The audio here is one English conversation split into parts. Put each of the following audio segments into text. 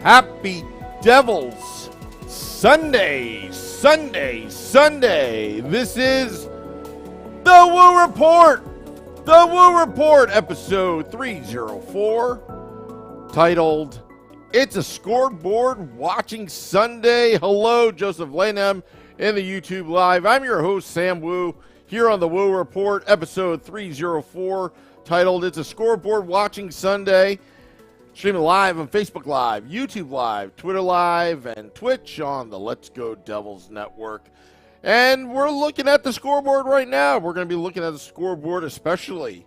Happy Devils Sunday. This is the Woo Report. The Woo Report, episode 304, titled, It's a Scoreboard Watching Sunday. Hello, Joseph Lanham in the YouTube Live. I'm your host, Sam Woo, here on the Woo Report, episode 304, titled, It's a Scoreboard Watching Sunday. Streaming live on Facebook Live, YouTube Live, Twitter Live, and Twitch on the Let's Go Devils Network. And we're looking at the scoreboard right now. We're going to be looking at the scoreboard, especially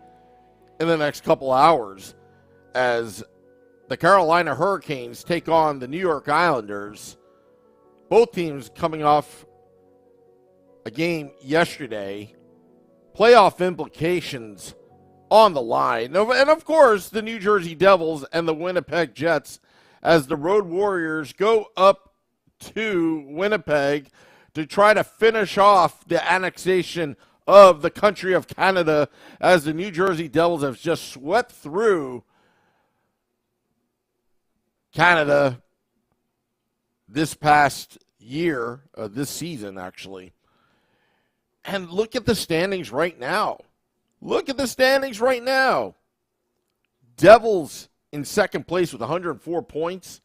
in the next couple hours, as the Carolina Hurricanes take on the New York Islanders. Both teams coming off a game yesterday. Playoff implications on the line. And, of course, the New Jersey Devils and the Winnipeg Jets as the Road Warriors go up to Winnipeg to try to finish off the annexation of the country of Canada, as the New Jersey Devils have just swept through Canada this past year, this season, actually. And look at the standings right now. Devils in second place with 104 points.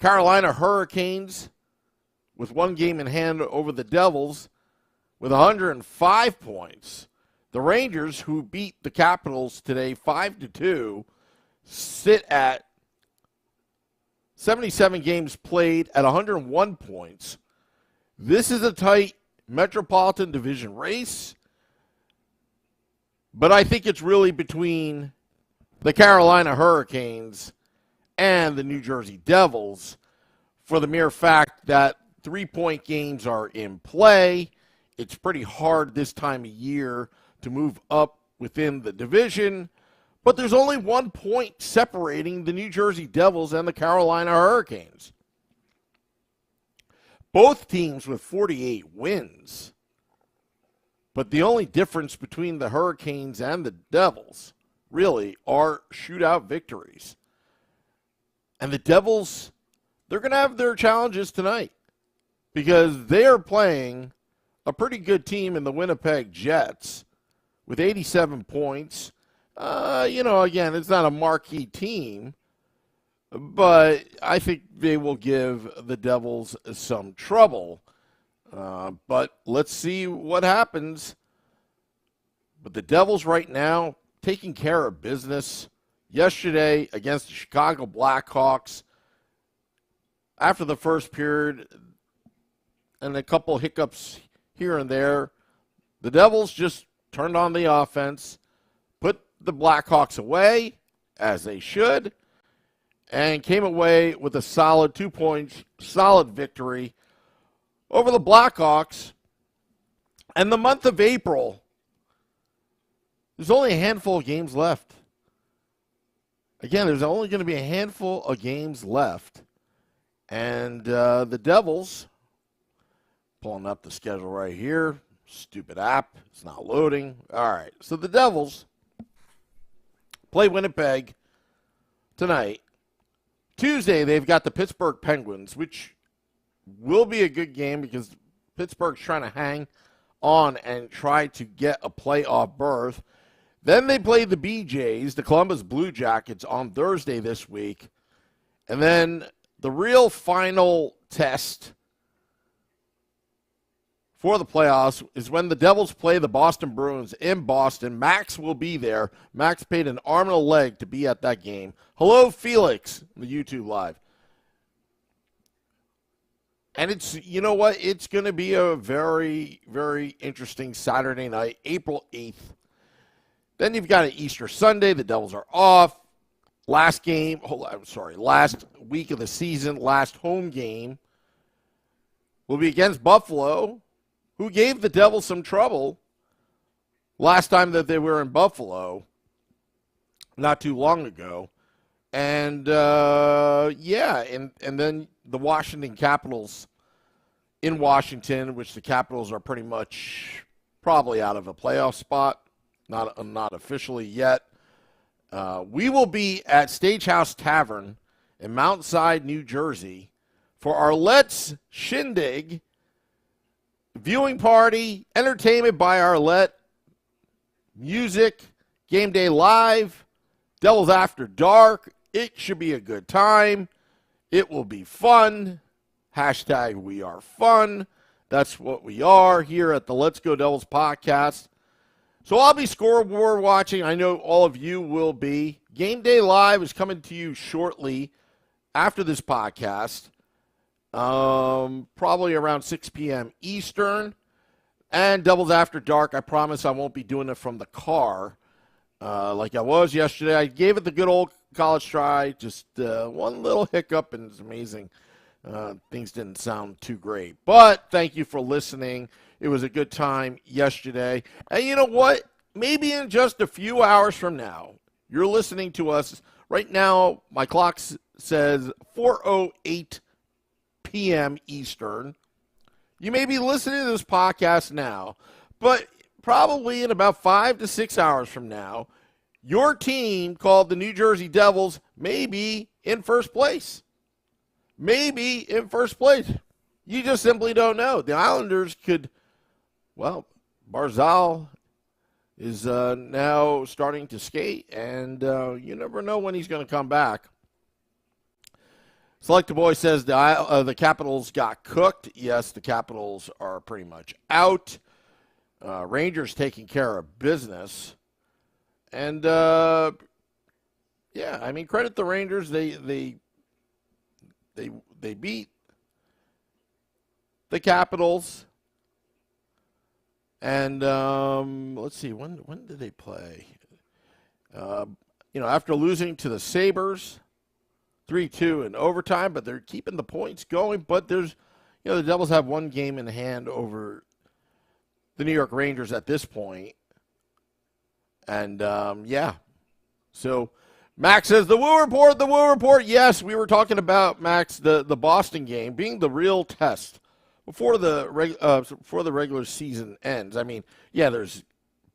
Carolina Hurricanes with one game in hand over the Devils with 105 points. The Rangers, who beat the Capitals today 5-2, sit at 77 games played at 101 points. This is a tight Metropolitan Division race. But I think it's really between the Carolina Hurricanes and the New Jersey Devils, for the mere fact that 3-point games are in play. It's pretty hard this time of year to move up within the division. But there's only 1 point separating the New Jersey Devils and the Carolina Hurricanes. Both teams with 48 wins. But the only difference between the Hurricanes and the Devils, really, are shootout victories. And the Devils, they're going to have their challenges tonight, because they are playing a pretty good team in the Winnipeg Jets with 87 points. Again, it's not a marquee team, but I think they will give the Devils some trouble. But let's see what happens. But the Devils right now taking care of business yesterday against the Chicago Blackhawks. After the first period and a couple hiccups here and there, the Devils just turned on the offense, put the Blackhawks away, as they should, and came away with a solid 2 points, solid victory over the Blackhawks. And the month of April, there's only a handful of games left. Again, there's only going to be a handful of games left. And the Devils, pulling up the schedule right here. Stupid app. It's not loading. All right. So the Devils play Winnipeg tonight. Tuesday, they've got the Pittsburgh Penguins, which will be a good game because Pittsburgh's trying to hang on and try to get a playoff berth. Then they play the BJs, the Columbus Blue Jackets, on Thursday this week. And then the real final test for the playoffs is when the Devils play the Boston Bruins in Boston. Max will be there. Max paid an arm and a leg to be at that game. Hello, Felix, on the YouTube Live. And it's, you know what, it's going to be a very, very interesting Saturday night, April 8th. Then you've got an Easter Sunday. The Devils are off. Last week of the season, last home game will be against Buffalo, who gave the Devils some trouble last time that they were in Buffalo, not too long ago. And, and then the Washington Capitals in Washington, which the Capitals are pretty much probably out of a playoff spot, not officially yet. We will be at Stagehouse Tavern in Mount Side, New Jersey, for our Let's Shindig viewing party, entertainment by Arlette, music, game day live, Devils After Dark. It should be a good time. It will be fun. Hashtag we are fun. That's what we are here at the Let's Go Devils podcast. So I'll be scoreboard watching. I know all of you will be. Game Day Live is coming to you shortly after this podcast, probably around 6 p.m. Eastern. And Devils After Dark, I promise I won't be doing it from the car like I was yesterday. I gave it the good old college try, just one little hiccup, and it's amazing. Things didn't sound too great. But thank you for listening. It was a good time yesterday. And you know what? Maybe in just a few hours from now, you're listening to us. Right now, my clock says 4:08 p.m. Eastern. You may be listening to this podcast now, but probably in about 5 to 6 hours from now, your team, called the New Jersey Devils, may be in first place. Maybe in first place. You just simply don't know. The Islanders could, well, Barzal is now starting to skate, and you never know when he's going to come back. Select Boy says the Capitals got cooked. Yes, the Capitals are pretty much out. Rangers taking care of business. And, yeah, I mean, credit the Rangers. They beat the Capitals. And let's see, when did they play? After losing to the Sabres, 3-2 in overtime, but they're keeping the points going. But the Devils have one game in hand over the New York Rangers at this point. And, yeah. So Max says, the Woo Report. Yes, we were talking about, Max, the Boston game being the real test before the regular season ends. I mean, yeah, there's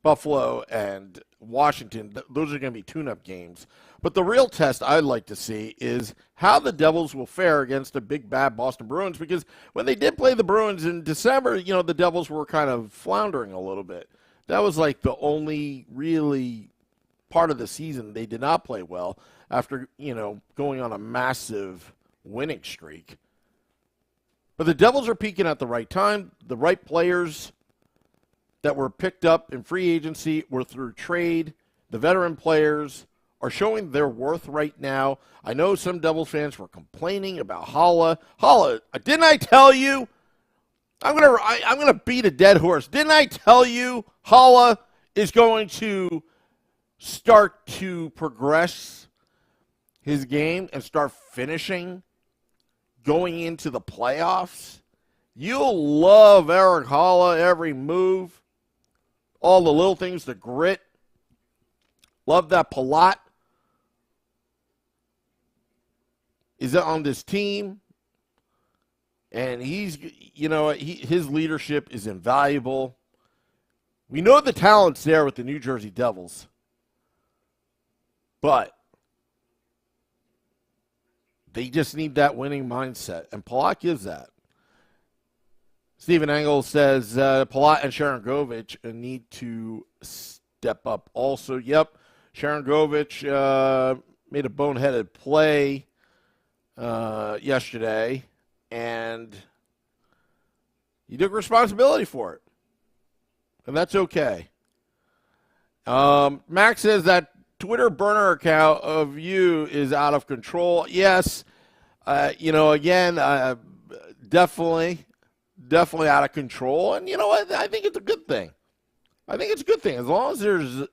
Buffalo and Washington. Those are going to be tune-up games. But the real test I'd like to see is how the Devils will fare against the big, bad Boston Bruins, because when they did play the Bruins in December, the Devils were kind of floundering a little bit. That was like the only really part of the season they did not play well after, going on a massive winning streak. But the Devils are peaking at the right time. The right players that were picked up in free agency were through trade. The veteran players are showing their worth right now. I know some Devils fans were complaining about Holla. Holla, didn't I tell you? I'm gonna beat a dead horse. Didn't I tell you Holla is going to start to progress his game and start finishing going into the playoffs? You'll love Eric Holla, every move, all the little things, the grit. Love that Palat is on this team. And his leadership is invaluable. We know the talent's there with the New Jersey Devils. But they just need that winning mindset. And Palat gives that. Stephen Engel says Palat and Sharon Govich need to step up also. Yep, Sharon Govich made a boneheaded play yesterday. And he took responsibility for it. And that's okay. Max says that Twitter burner account of you is out of control. Yes. Definitely out of control. And you know what? I think it's a good thing. As long as there's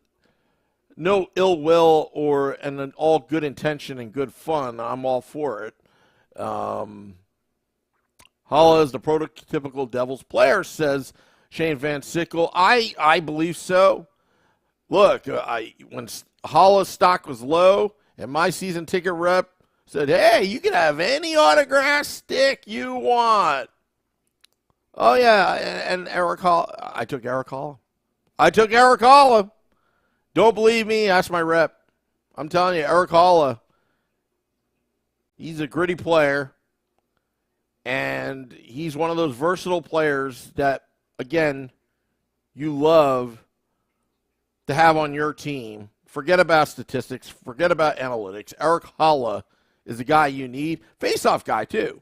no ill will or an all good intention and good fun, I'm all for it. Holla is the prototypical Devils player, says Shane Van Sickle. I believe so. Look, when Holla's stock was low and my season ticket rep said, hey, you can have any autograph stick you want. Oh, yeah, and Eric Holla. I took Eric Holla. Don't believe me? Ask my rep. I'm telling you, Eric Holla He's a gritty player, and he's one of those versatile players that, again, you love to have on your team. Forget about statistics. Forget about analytics. Eric Holla is the guy you need. Face-off guy, too.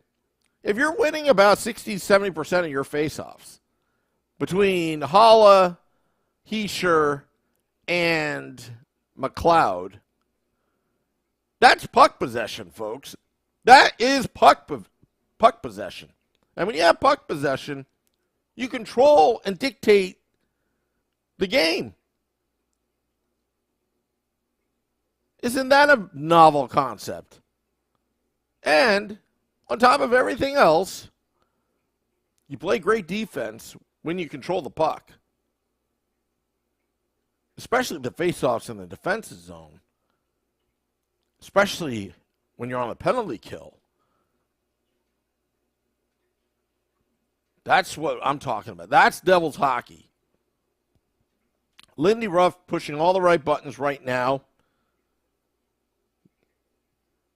If you're winning about 60-70% of your face-offs between Holla, Heischer, and McLeod, that's puck possession, folks. That is puck possession. And when you have puck possession, you control and dictate the game. Isn't that a novel concept? And on top of everything else, you play great defense when you control the puck. Especially the faceoffs in the defensive zone. Especially when you're on the penalty kill. That's what I'm talking about. That's Devils hockey. Lindy Ruff pushing all the right buttons right now.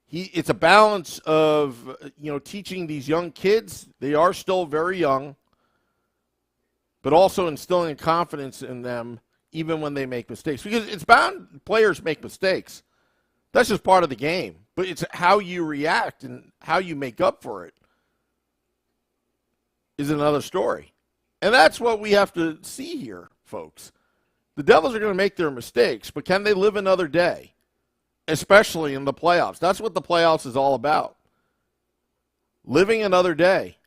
It's a balance of, teaching these young kids. They are still very young, but also instilling confidence in them even when they make mistakes. Because it's bound players make mistakes. That's just part of the game. But it's how you react and how you make up for it is another story. And that's what we have to see here, folks. The Devils are going to make their mistakes, but can they live another day? Especially in the playoffs. That's what the playoffs is all about. Living another day.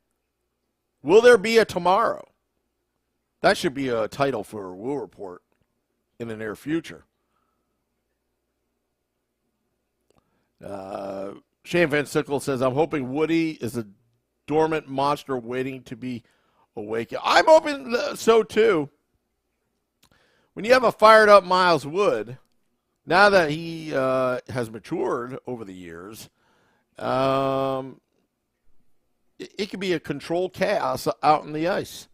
Will there be a tomorrow? That should be a title for a Woo Report in the near future. Shane Van Sickle says, I'm hoping Woody is a dormant monster waiting to be awakened. I'm hoping so too. When you have a fired up Miles Wood, now that he has matured over the years, it could be a controlled chaos out on the ice.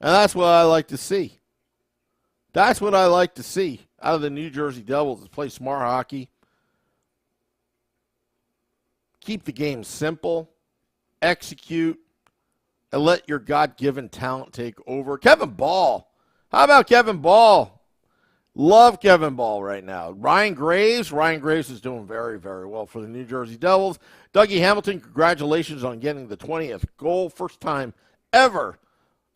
And that's what I like to see. That's what I like to see out of the New Jersey Devils, is play smart hockey. Keep the game simple. Execute. And let your God-given talent take over. Kevin Ball. How about Kevin Ball? Love Kevin Ball right now. Ryan Graves is doing very, very well for the New Jersey Devils. Dougie Hamilton, congratulations on getting the 20th goal. First time ever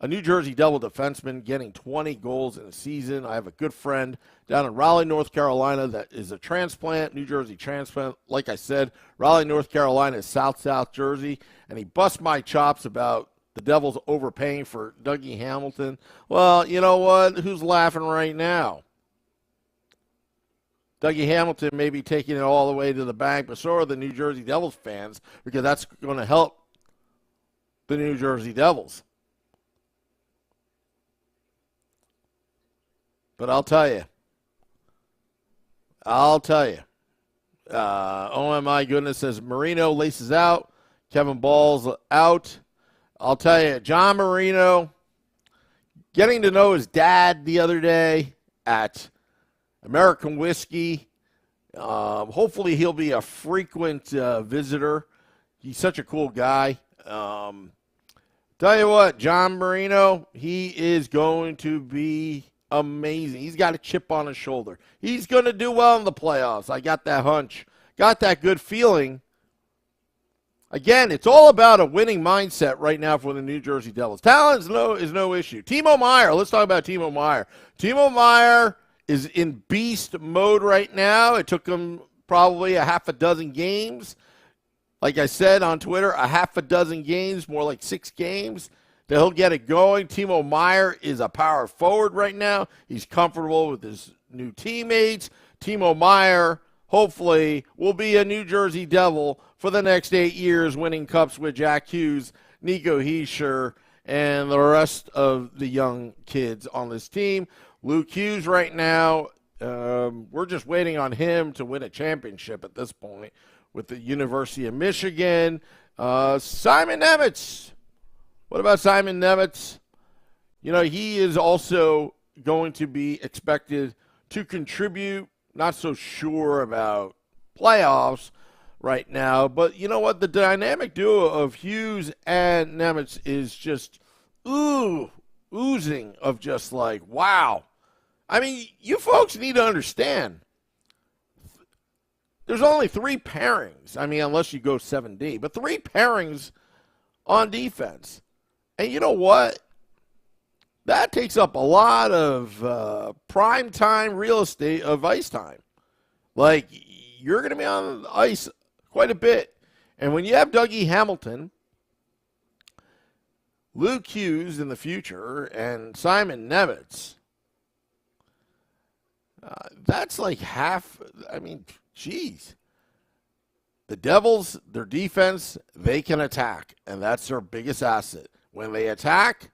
a New Jersey Devil defenseman getting 20 goals in a season. I have a good friend down in Raleigh, North Carolina that is a transplant, New Jersey transplant. Like I said, Raleigh, North Carolina is South Jersey, and he busts my chops about the Devils overpaying for Dougie Hamilton. Well, you know what? Who's laughing right now? Dougie Hamilton may be taking it all the way to the bank, but so are the New Jersey Devils fans, because that's going to help the New Jersey Devils. But I'll tell you. Oh, my goodness, says Marino laces out. Kevin Ball's out. I'll tell you, John Marino, getting to know his dad the other day at American Whiskey. Hopefully he'll be a frequent visitor. He's such a cool guy. Tell you what, John Marino, he is going to be amazing. He's got a chip on his shoulder. He's going to do well in the playoffs. I got that hunch. Got that good feeling. Again, it's all about a winning mindset right now for the New Jersey Devils. Talent is no issue. Timo Meier, let's talk about Timo Meier. Timo Meier is in beast mode right now. It took him probably a half a dozen games. Like I said on Twitter, a half a dozen games, more like 6 games, that he'll get it going. Timo Meier is a power forward right now. He's comfortable with his new teammates. Timo Meier, hopefully, will be a New Jersey Devil for the next 8 years, winning cups with Jack Hughes, Nico Hischier, and the rest of the young kids on this team. Luke Hughes right now, we're just waiting on him to win a championship at this point with the University of Michigan. Simon Nemec. What about Simon Nemec? You know, he is also going to be expected to contribute. Not so sure about playoffs, right now. But you know what? The dynamic duo of Hughes and Nemitz is just oozing of just like, wow. I mean, you folks need to understand. There's only 3 pairings. I mean, unless you go 7D, but 3 pairings on defense. And you know what? That takes up a lot of prime time real estate of ice time. Like, you're going to be on the ice quite a bit. And when you have Dougie Hamilton, Luke Hughes in the future, and Simon Nemitz, that's like half. I mean, geez. The Devils, their defense, they can attack, and that's their biggest asset. When they attack,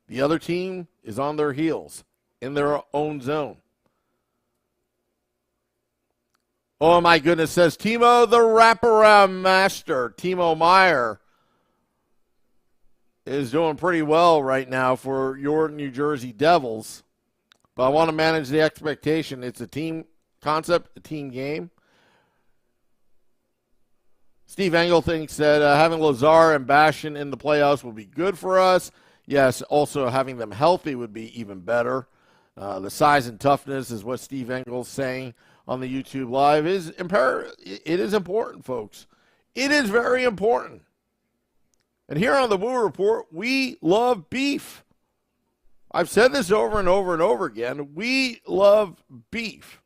the other team is on their heels in their own zone. Oh, my goodness, says Timo the wraparound master. Timo Meyer is doing pretty well right now for your New Jersey Devils. But I want to manage the expectation. It's a team concept, a team game. Steve Engel thinks that having Lazar and Bastion in the playoffs will be good for us. Yes, also having them healthy would be even better. The size and toughness is what Steve Engel's saying on the YouTube Live. It is important, folks. It is very important. And here on the Woo Report, we love beef. I've said this over and over and over again. We love beef.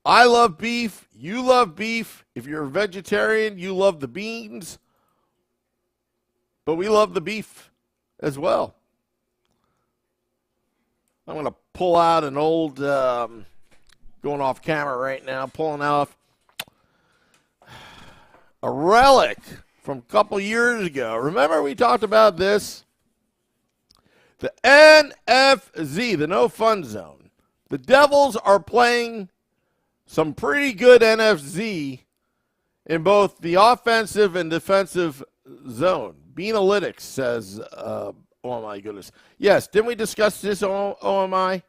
I love beef. You love beef. If you're a vegetarian, you love the beans. But we love the beef as well. I'm going to pull out an old, going off camera right now, pulling off a relic from a couple years ago. Remember we talked about this? The NFZ, the No Fun Zone. The Devils are playing some pretty good NFZ in both the offensive and defensive zone. Beanalytics says, oh my goodness. Yes, didn't we discuss this on OMI?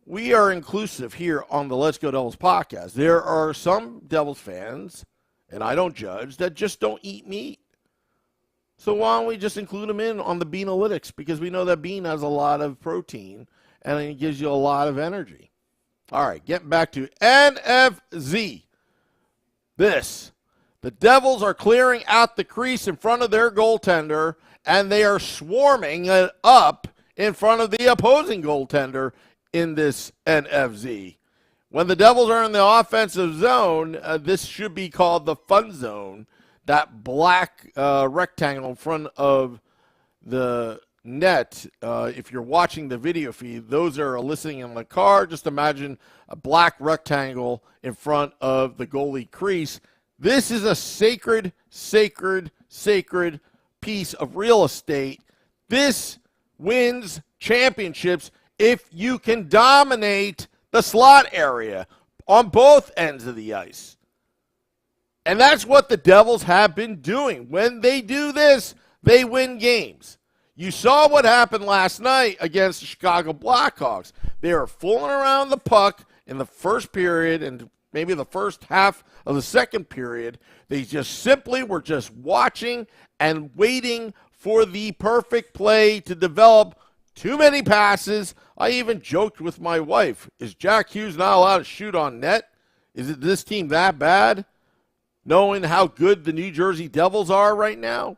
We are inclusive here on the Let's Go Devils podcast. There are some Devils fans, and I don't judge, that just don't eat meat. So why don't we just include them in on the Beanalytics? Because we know that bean has a lot of protein, and it gives you a lot of energy. All right, getting back to NFZ. The Devils are clearing out the crease in front of their goaltender, and they are swarming it up in front of the opposing goaltender in this NFZ. When the Devils are in the offensive zone, this should be called the fun zone, that black rectangle in front of the net. If you're watching the video feed, those are listening in the car. Just imagine a black rectangle in front of the goalie crease. This is a sacred, sacred, sacred piece of real estate. This wins championships if you can dominate the slot area on both ends of the ice. And that's what the Devils have been doing. When they do this, they win games. You saw what happened last night against the Chicago Blackhawks. They were fooling around the puck in the first period and maybe the first half of the second period. They just simply were just watching and waiting for the perfect play to develop. Too many passes. I even joked with my wife, is Jack Hughes not allowed to shoot on net? Is it this team that bad? Knowing how good the New Jersey Devils are right now?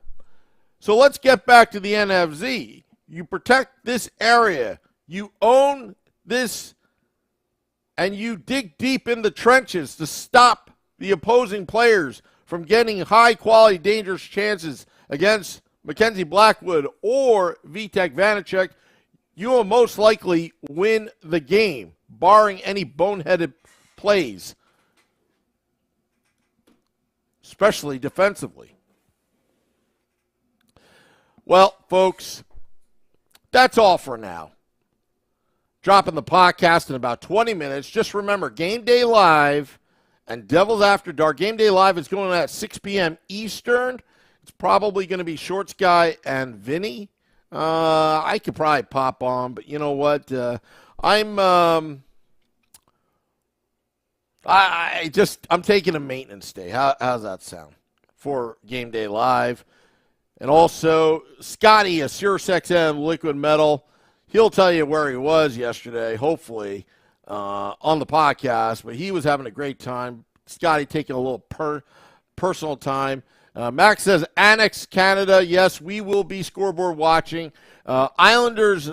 So let's get back to the NFZ. You protect this area. You own this, and you dig deep in the trenches to stop the opposing players from getting high-quality, dangerous chances against Mackenzie Blackwood or Vitek Vanacek. You will most likely win the game, barring any boneheaded plays, especially defensively. Well, folks, that's all for now. Dropping the podcast in about 20 minutes. Just remember, Game Day Live and Devils After Dark. Game Day Live is going at 6 p.m. Eastern. It's probably going to be Shorts Guy and Vinny. I could probably pop on, but you know what? I'm I'm taking a maintenance day. How's that sound for Game Day Live? And also, Scotty, a Sirius XM Liquid Metal, he'll tell you where he was yesterday, hopefully, on the podcast. But he was having a great time. Scotty taking a little personal time. Max says, Annex Canada. Yes, we will be scoreboard watching. Islanders,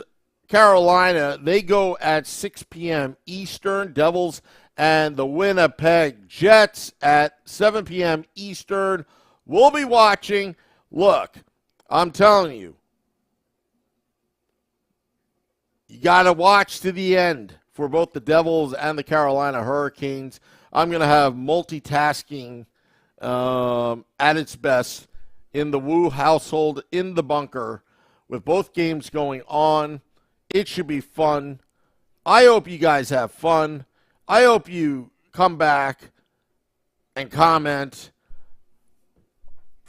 Carolina, they go at 6 p.m. Eastern. Devils and the Winnipeg Jets at 7 p.m. Eastern. We'll be watching. Look, I'm telling you, you got to watch to the end for both the Devils and the Carolina Hurricanes. I'm going to have multitasking at its best in the Woo household in the bunker with both games going on. It should be fun. I hope you guys have fun. I hope you come back and comment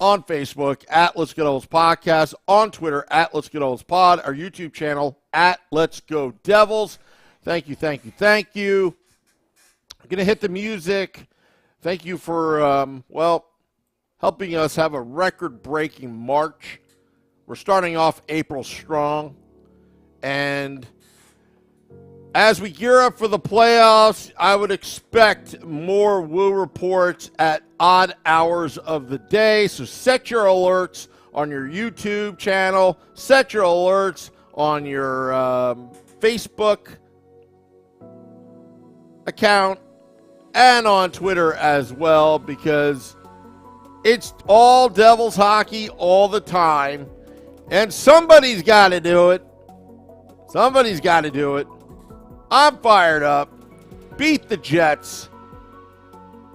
on Facebook at Let's Go Devils Podcast, on Twitter at Let's Go Devils Pod, our YouTube channel at Let's Go Devils. Thank you, thank you, thank you. I'm going to hit the music. Thank you for, helping us have a record-breaking March. We're starting off April strong. And as we gear up for the playoffs, I would expect more Woo reports at odd hours of the day. So set your alerts on your YouTube channel. Set your alerts on your Facebook account and on Twitter as well, because it's all Devils hockey all the time. And somebody's got to do it. Somebody's got to do it. I'm fired up. Beat the Jets.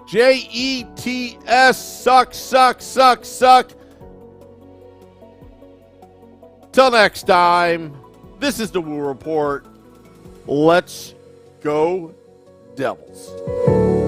Jets. Suck, suck, suck, suck. Till next time, this is the Woo Report. Let's go Devils.